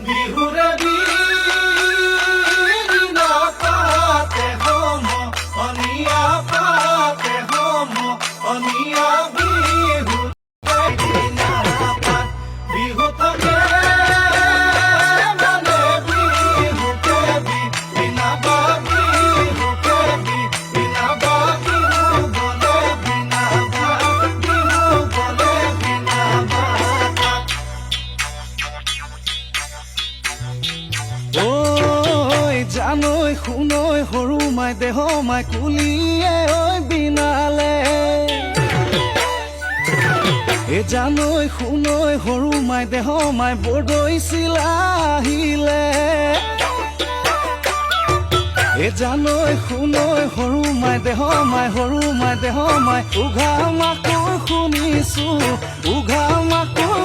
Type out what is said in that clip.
বিহুৰে দিনা পাতে হম অনিয়া পাতে হম অনিয়া বিহু দিনা পাত বিহু থাকে মানে বিহুকে বিনা বা বিহুকে বিনা বা বিহু বলে বিনা বা বিহু বলে বিনা বা ঐ জানৈ শুনৈ সৰু মাই দেহ মাই কুলিয়ে ঐ বিনালে জানৈ শুনৈ সৰু মাই দেহ মাই বৰদৈ চিলা আহিলে জানৈ শুনৈ সৰু মাই দেহ মাই সৰু মাই দেহ মাই উঘা মাকৰ শুনিছো উঘা মাকৰ